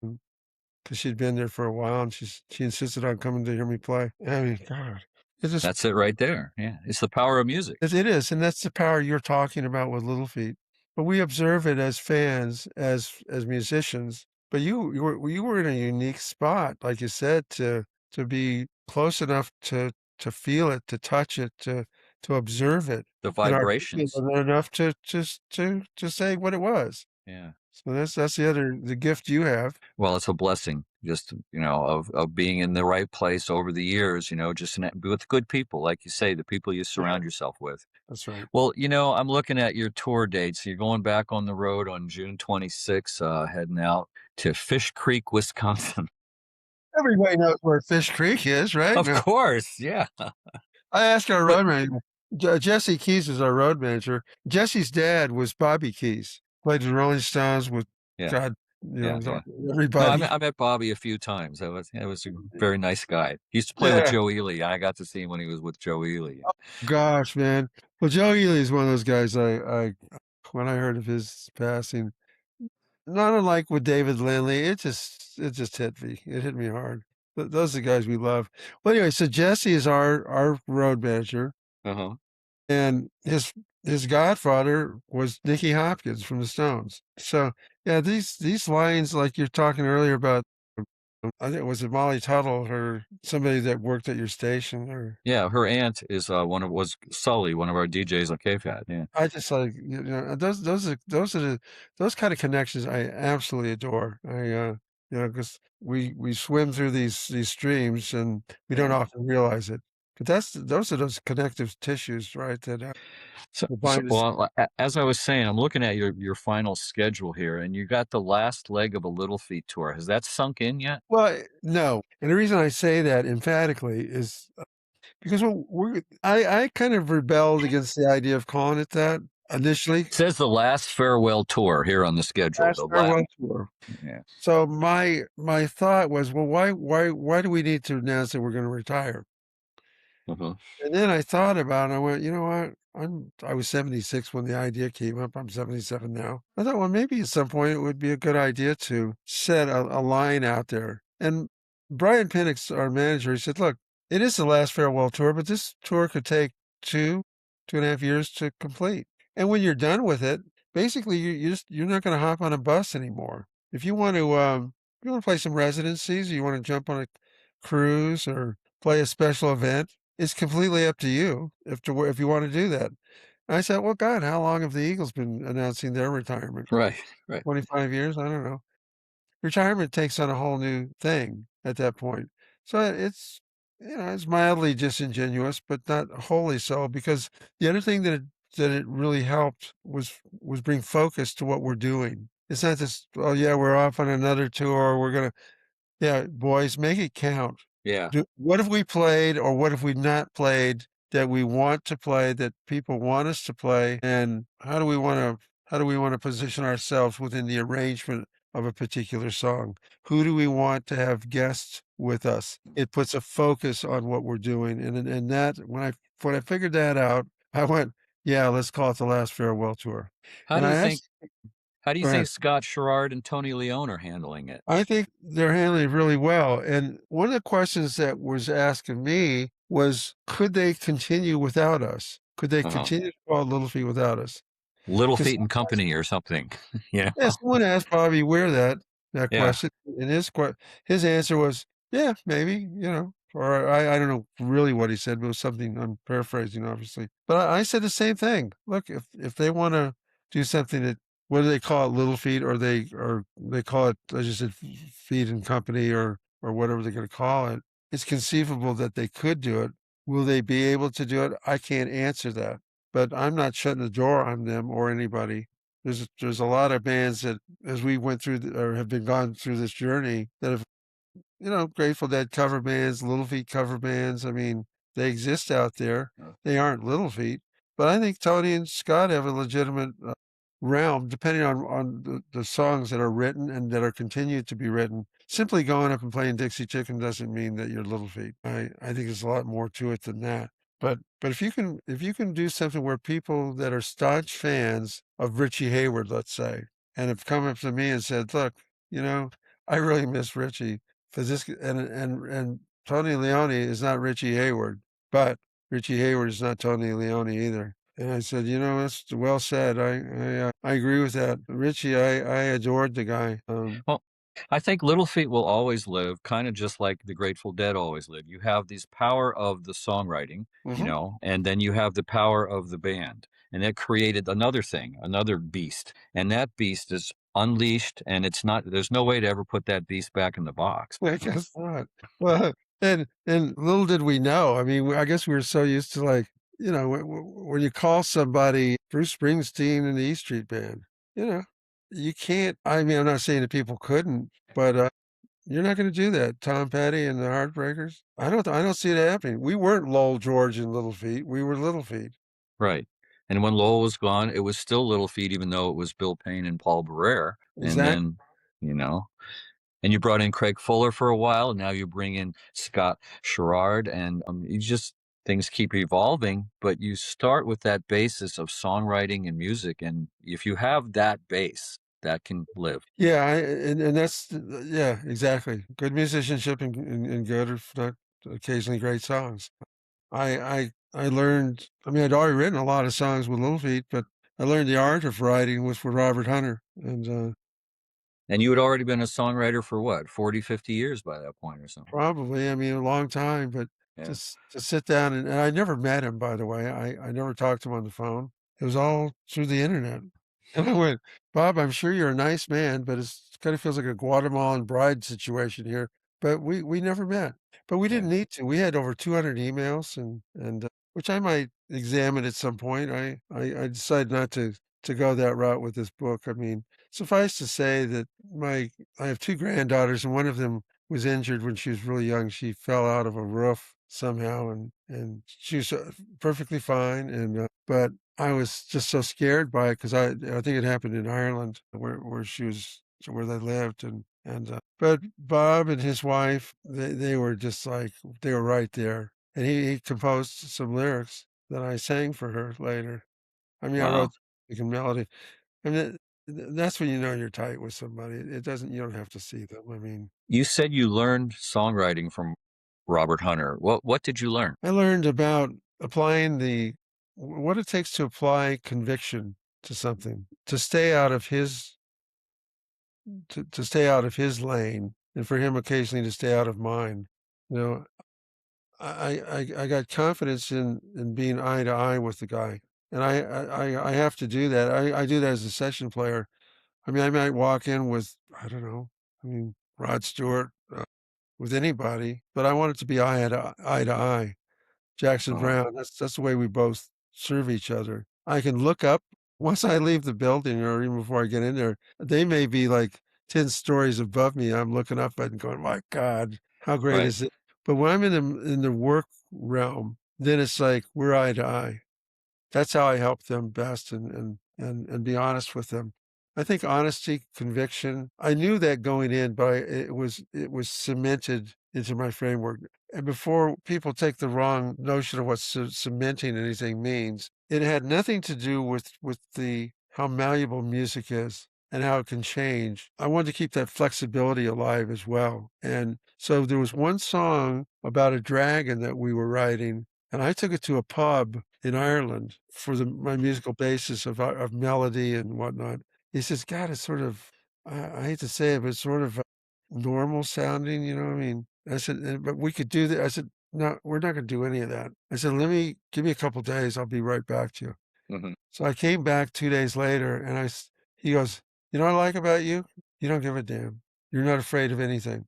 Speaker 2: because she'd been there for a while, and she insisted on coming to hear me play. I mean, God, it just
Speaker 1: That's it right there. Yeah. It's the power of music.
Speaker 2: it is, and that's the power you're talking about with Little Feat. But we observe it as fans, as musicians. But you were in a unique spot, like you said, to be close enough to feel it, to touch it, to observe it,
Speaker 1: The
Speaker 2: and articulate
Speaker 1: vibrations.
Speaker 2: it enough to just to say what it was.
Speaker 1: Yeah.
Speaker 2: So that's the gift you have.
Speaker 1: Well, it's a blessing just, of being in the right place over the years, just with good people, like you say, the people you
Speaker 2: Yeah,
Speaker 1: surround yourself with.
Speaker 2: that's right.
Speaker 1: Well, I'm looking at your tour dates. You're going back on the road on June 26th, heading out to Fish Creek, Wisconsin.
Speaker 2: Everybody knows where Fish Creek is, right?
Speaker 1: Of course. Yeah.
Speaker 2: I asked our
Speaker 1: But
Speaker 2: road manager. Jesse Keys is our road manager. Jesse's dad was Bobby Keys. Played the Rolling Stones with
Speaker 1: yeah,
Speaker 2: God,
Speaker 1: yeah, yeah. No,
Speaker 2: everybody.
Speaker 1: I met Bobby a few times. It was a very nice guy. He used to play with
Speaker 2: Yeah.
Speaker 1: Joe Ely. I got to see him when he was with Joe Ely.
Speaker 2: Gosh, man. Well, Joe Ely is one of those guys. I when I heard of his passing, not unlike with David Lindley, it just hit me. It hit me hard. Those are the guys we love. Well, anyway, so Jesse is our road manager.
Speaker 1: Uh-huh.
Speaker 2: And his godfather was Nicky Hopkins from the Stones. So, yeah, these lines like you're talking earlier about, I think was it Molly Tuttle or somebody that worked at your station, or
Speaker 1: Yeah, her aunt is was Sully, one of our DJs on KFAT. Yeah.
Speaker 2: I just like, those kind of connections I absolutely adore. Because we swim through these streams and we don't
Speaker 1: Yeah.
Speaker 2: often realize it. But those are those connective tissues, right? That
Speaker 1: So,
Speaker 2: bind us.
Speaker 1: well, as I was saying, I'm looking at your final schedule here, and you got the last leg of a Little Feat tour. Has that sunk in yet?
Speaker 2: Well, no. And the reason I say that emphatically is because I kind of rebelled against the idea of calling it that initially.
Speaker 1: It says the last farewell tour here on the schedule.
Speaker 2: Last farewell tour.
Speaker 1: Yeah.
Speaker 2: So my thought was, well, why do we need to announce that we're going to retire?
Speaker 1: Uh-huh.
Speaker 2: And then I thought about it. I went, you know what? I was 76 when the idea came up. I'm 77 now. I thought, well, maybe at some point it would be a good idea to set a line out there. And Brian Penix, our manager, he said, look, it is the last farewell tour, but this tour could take 2.5 years to complete. And when you're done with it, basically you're not going to hop on a bus anymore. If you want to play some residencies, or you want to jump on a cruise or play a special event, it's completely up to you if you want to do that. And I said, well, God, how long have the Eagles been announcing their retirement?
Speaker 1: Right, right.
Speaker 2: 25 years? I don't know. Retirement takes on a whole new thing at that point. So it's mildly disingenuous, but not wholly so, because the other thing that it really helped was bring focus to what we're doing. It's not just, oh yeah, we're off on another tour. We're gonna Yeah, boys, make it count.
Speaker 1: Yeah.
Speaker 2: What have we played or what have we not played that we want to play, that people want us to play, and how do we wanna position ourselves within the arrangement of a particular song? Who do we want to have guests with us? It puts a focus on what we're doing, and that when I figured that out, I went, "Yeah, let's call it the last farewell tour."
Speaker 1: How
Speaker 2: And
Speaker 1: do you
Speaker 2: I
Speaker 1: think
Speaker 2: asked
Speaker 1: how do you
Speaker 2: Go ahead.
Speaker 1: think Scott Sherrard and Tony Leone are handling it?
Speaker 2: I think they're handling it really well. And one of the questions that was asked of me was, could they continue without us? Could they
Speaker 1: Uh-huh.
Speaker 2: continue to call Little Feat without us?
Speaker 1: Little
Speaker 2: Because
Speaker 1: Feat and Company or something, you
Speaker 2: yeah,
Speaker 1: know?
Speaker 2: someone asked Bobby Weir that
Speaker 1: Yeah,
Speaker 2: question, and his answer was, "Yeah, maybe," or I don't know really what he said, but it was something I'm paraphrasing, obviously. But I said the same thing. Look, if they wanna do something that whether they call it Little Feat or they call it, I just said, Feed and Company or whatever they're gonna call it, it's conceivable that they could do it. Will they be able to do it? I can't answer that, but I'm not shutting the door on them or anybody. There's a lot of bands that, as we went through or have been gone through this journey, that have, Grateful Dead cover bands, Little Feat cover bands. I mean, they exist out there. They aren't Little Feat, but I think Tony and Scott have a legitimate realm, depending on the songs that are written and that are continued to be written. Simply going up and playing Dixie Chicken doesn't mean that you're Little Feat. I think there's a lot more to it than that. But if you can do something where people that are staunch fans of Richie Hayward, let's say, and have come up to me and said, "Look, you know, I really miss Richie because this and Tony Leone is not Richie Hayward, but Richie Hayward is not Tony Leone either." And I said, that's well said. I agree with that. Richie, I adored the guy.
Speaker 1: well, I think Little Feat will always live, kinda just like the Grateful Dead always lived. You have this power of the songwriting,
Speaker 2: Mhm.
Speaker 1: and then you have the power of the band, and that created another thing, another beast, and that beast is unleashed, and it's not there's no way to ever put that beast back in the box.
Speaker 2: I guess not. Well, and little did we know. I mean, I guess we were so used to, like, when you call somebody Bruce Springsteen and the E Street Band, you know, you can't. I mean, I'm not saying that people couldn't, but you're not going to do that. Tom Petty and the Heartbreakers. I don't see it happening. We weren't Lowell George and Little Feat. We were Little Feat.
Speaker 1: Right, and when Lowell was gone, it was still Little Feat even though it was Bill Payne and Paul Barrere, and
Speaker 2: Exactly.
Speaker 1: then, you know and you brought in Craig Fuller for a while, and now you bring in Scott Sherrard, and you just things keep evolving. But you start with that basis of songwriting and music, and if you have that base, that can live.
Speaker 2: Yeah, and that's yeah, exactly. Good musicianship and good, if not occasionally great songs. I learned. I mean, I'd already written a lot of songs with Little Feat, but I learned the art of writing with Robert Hunter, and
Speaker 1: And you had already been a songwriter for what, 40, 50 years by that point or something.
Speaker 2: probably, I mean, a long time. But
Speaker 1: Yeah.
Speaker 2: just to sit down and I never met him, by the way. I never talked to him on the phone. It was all through the internet. And I went, Bob, I'm sure you're a nice man, but it kind of feels like a Guatemalan bride situation here. But we never met. But we
Speaker 1: Yeah.
Speaker 2: didn't need to. We had over 200 emails, and which I might examine at some point. I decided not to go that route with this book. I mean, suffice to say that I have two granddaughters, and one of them was injured when she was really young. She fell out of a roof somehow, and she was perfectly fine, and but I was just so scared by it because I think it happened in Ireland where she was where they lived, and but Bob and his wife they were just like they were right there, and he composed some lyrics that I sang for her later. I mean, I wrote
Speaker 1: Wow.
Speaker 2: the melody. I mean, that's when you know you're tight with somebody. It doesn't you don't have to see them. I mean,
Speaker 1: You said you learned songwriting from Robert Hunter. What did you learn?
Speaker 2: I learned about applying what it takes to apply conviction to something, to stay out of his to stay out of his lane, and for him occasionally to stay out of mine. You know, I got confidence in being eye to eye with the guy, and I have to do that. I do that as a session player. I mean, I might walk in with I don't know. I mean, Rod Stewart with anybody, but I want it to be eye to eye to eye. Jackson
Speaker 1: Uh-huh.
Speaker 2: Browne, that's the way we both serve each other. I can look up once I leave the building or even before I get in there, they may be like 10 stories above me. I'm looking up and going, "My God, how great
Speaker 1: Right.
Speaker 2: is it?" But when I'm in the work realm, then it's like we're eye to eye. That's how I help them best and be honest with them. I think honesty, conviction, I knew that going in, but it was cemented into my framework. And before people take the wrong notion of what cementing anything means, it had nothing to do with the how malleable music is and how it can change. I wanted to keep that flexibility alive as well. And so there was one song about a dragon that we were writing, and I took it to a pub in Ireland for my musical basis of melody and whatnot. He says, "God, it's sort of, I hate to say it, but it's sort of normal sounding, you know what I mean?" I said, "But we could do that." I said, "No, we're not going to do any of that." I said, give me a couple days. I'll be right back to you.
Speaker 1: Mhm.
Speaker 2: So I came back 2 days later and he goes, "You know what I like about you? You don't give a damn. You're not afraid of anything."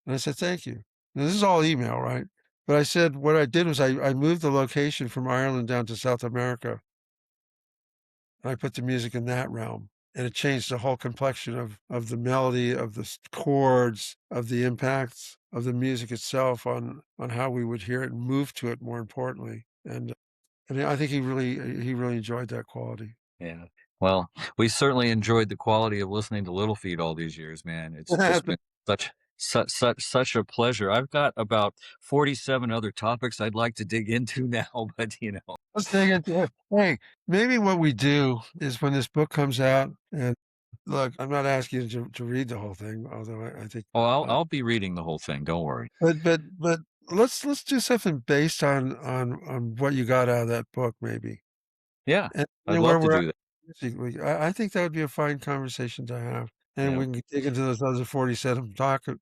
Speaker 2: And I said, "Thank you." Now, this is all email, right? But I said, what I did was I moved the location from Ireland down to South America. And I put the music in that realm. And it changed the whole complexion of the melody, of the chords, of the impacts of the music itself on how we would hear it and move to it more importantly. And I think he really enjoyed that quality.
Speaker 1: Yeah. Well, we certainly enjoyed the quality of listening to Little Feat all these years, man. It's just been such a pleasure. I've got about 47 other topics I'd like to dig into now, but
Speaker 2: Let's dig into it. Hey, maybe what we do is when this book comes out, and look, I'm not asking you to read the whole thing, although I think,
Speaker 1: oh, I'll
Speaker 2: uh,
Speaker 1: I'll be reading the whole thing. Don't worry.
Speaker 2: but let's do something based on what you got out of that book, maybe,
Speaker 1: Yeah,
Speaker 2: and
Speaker 1: I'd
Speaker 2: where
Speaker 1: love to
Speaker 2: we're at
Speaker 1: do that.
Speaker 2: musically. I think that would be a fine conversation to have, and
Speaker 1: Yeah.
Speaker 2: we can dig into those other 47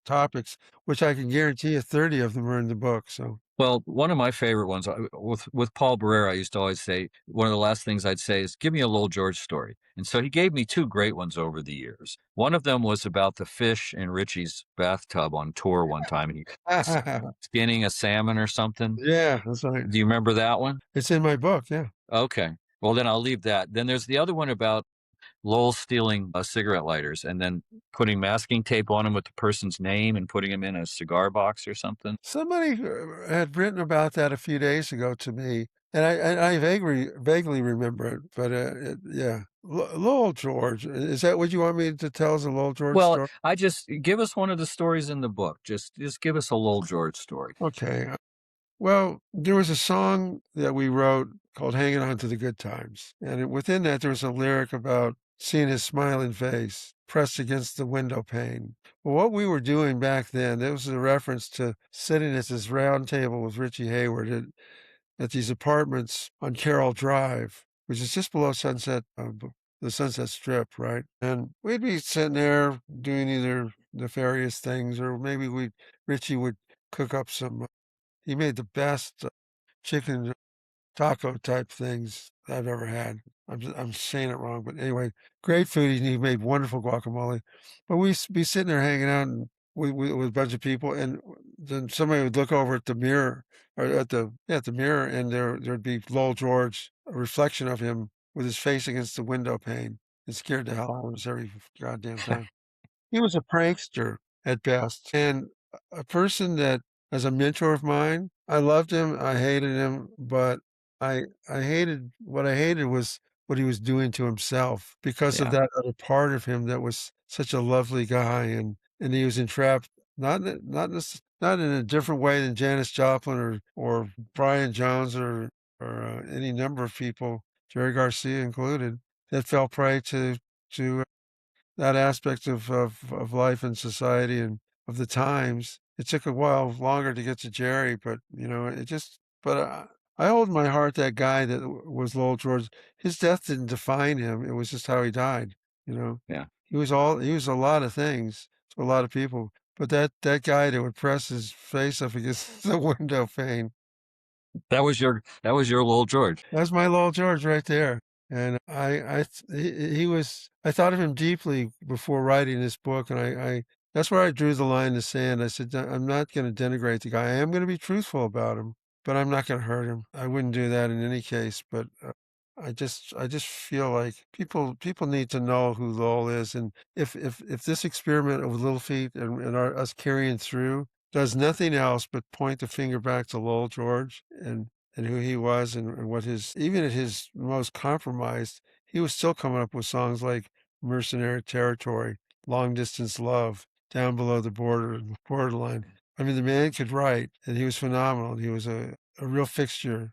Speaker 2: topics, which I can guarantee you 30 of them are in the book. So.
Speaker 1: Well, one of my favorite ones with Paul Barrera, I used to always say one of the last things I'd say is, "Give me a Lowell George story." And so he gave me two great ones over the years. One of them was about the fish in Richie's bathtub on tour one time. He s- skinning a salmon or something.
Speaker 2: Yeah, that's right.
Speaker 1: Do you remember that one?
Speaker 2: It's in my book. Yeah.
Speaker 1: Okay. Well, then I'll leave that. Then there's the other one about Lowell stealing cigarette lighters and then putting masking tape on them with the person's name and putting them in a cigar box or something.
Speaker 2: Somebody had written about that a few days ago to me, and I vaguely remember it, but yeah, Lowell George. Is that what you want me to tell as a Lowell George
Speaker 1: Well,
Speaker 2: story?
Speaker 1: I just give us one of the stories in the book. Just give us a Lowell George story.
Speaker 2: Okay. Well, there was a song that we wrote called "Hanging On to the Good Times," and within that there was a lyric about seeing his smiling face pressed against the window pane. Well, what we were doing back then, it was a reference to sitting at this round table with Richie Hayward at these apartments on Carroll Drive, which is just below the Sunset Strip, right? And we'd be sitting there doing either nefarious things, or maybe Richie would cook up some. He made the best chicken taco type things I've ever had. I'm saying it wrong, but anyway, great food. And he made wonderful guacamole. But we'd be sitting there hanging out and with a bunch of people, and then somebody would look over at the mirror or at the mirror, and there'd be Lowell George, a reflection of him with his face against the window pane. It scared the hell out of us every goddamn time. He was a prankster at best, and a person that, as a mentor of mine, I loved him, I hated him, but I hated what I hated was what he was doing to himself because of
Speaker 1: Yeah,
Speaker 2: that other part of him that was such a lovely guy, and he was entrapped not in a different way than Janis Joplin or Brian Jones or any number of people, Jerry Garcia included, that fell prey to that aspect of life and society and of the times. It took a while longer to get to Jerry, but it just. But I hold in my heart that guy that was Lowell George. His death didn't define him. It was just how he died. You know,
Speaker 1: yeah.
Speaker 2: he was a lot of things to a lot of people. But that guy that would press his face up against the window pane,
Speaker 1: That was your little George.
Speaker 2: that's my Lowell George right there. And he was, I thought of him deeply before writing this book. And that's where I drew the line in the sand. I said, I'm not going to denigrate the guy. I am going to be truthful about him, but I'm not going to hurt him. I wouldn't do that in any case. But I just feel like people need to know who Lowell is. And if this experiment of Little Feat and us carrying through does nothing else but point the finger back to Lowell George and who he was and what his even at his most compromised, he was still coming up with songs like Mercenary Territory, Long Distance Love, Down Below the Borderline. I mean, the man could write, and he was phenomenal. He was a real fixture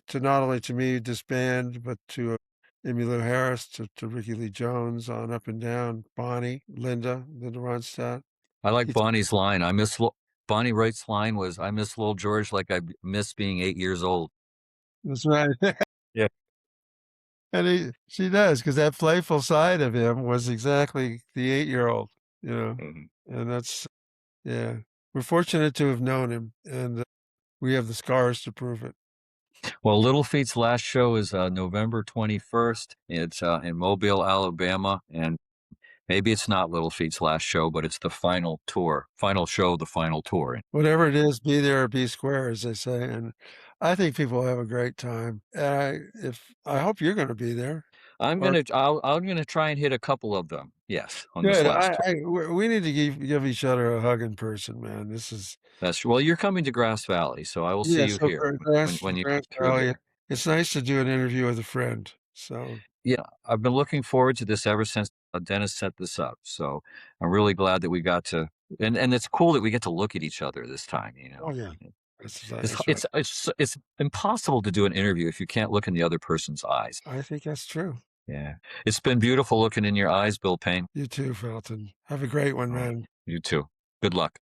Speaker 2: to not only to me, this band, but to Emmylou Harris, to Ricky Lee Jones, on up and down, Linda Ronstadt.
Speaker 1: I like
Speaker 2: He,
Speaker 1: Bonnie's line. Bonnie Wright's line was, "I miss little George like I miss being 8 years old."
Speaker 2: that's right.
Speaker 1: Yeah.
Speaker 2: And she does, because that playful side of him was exactly the 8-year-old, you know,
Speaker 1: Mhm.
Speaker 2: and that's, yeah. We're fortunate to have known him, and we have the scars to prove it.
Speaker 1: Well, Little Feat's last show is November 21st. It's in Mobile, Alabama, and maybe it's not Little Feat's last show, but it's the final tour, final show, of the final tour.
Speaker 2: Whatever it is, be there or be square, as they say, and I think people have a great time. I hope you're gonna be there, or
Speaker 1: I'm gonna try and hit a couple of them. Yes, on this
Speaker 2: good.
Speaker 1: last tour.
Speaker 2: We need to give each other a hug in person, man. This is
Speaker 1: That's well, you're coming to Grass Valley, so I will see
Speaker 2: yeah.
Speaker 1: you
Speaker 2: So
Speaker 1: here
Speaker 2: for
Speaker 1: when
Speaker 2: Grant
Speaker 1: you're
Speaker 2: Valley,
Speaker 1: there.
Speaker 2: it's nice to do an interview with a friend. So
Speaker 1: Yeah, I've been looking forward to this ever since Dennis set this up. So I'm really glad that we got to, and it's cool that we get to look at each other this time.
Speaker 2: oh yeah, that's right.
Speaker 1: It's impossible to do an interview if you can't look in the other person's eyes.
Speaker 2: I think that's true.
Speaker 1: Yeah, it's been beautiful looking in your eyes, Bill Payne.
Speaker 2: You too, Felton. Have a great one,
Speaker 1: All right,
Speaker 2: man.
Speaker 1: you too. Good luck.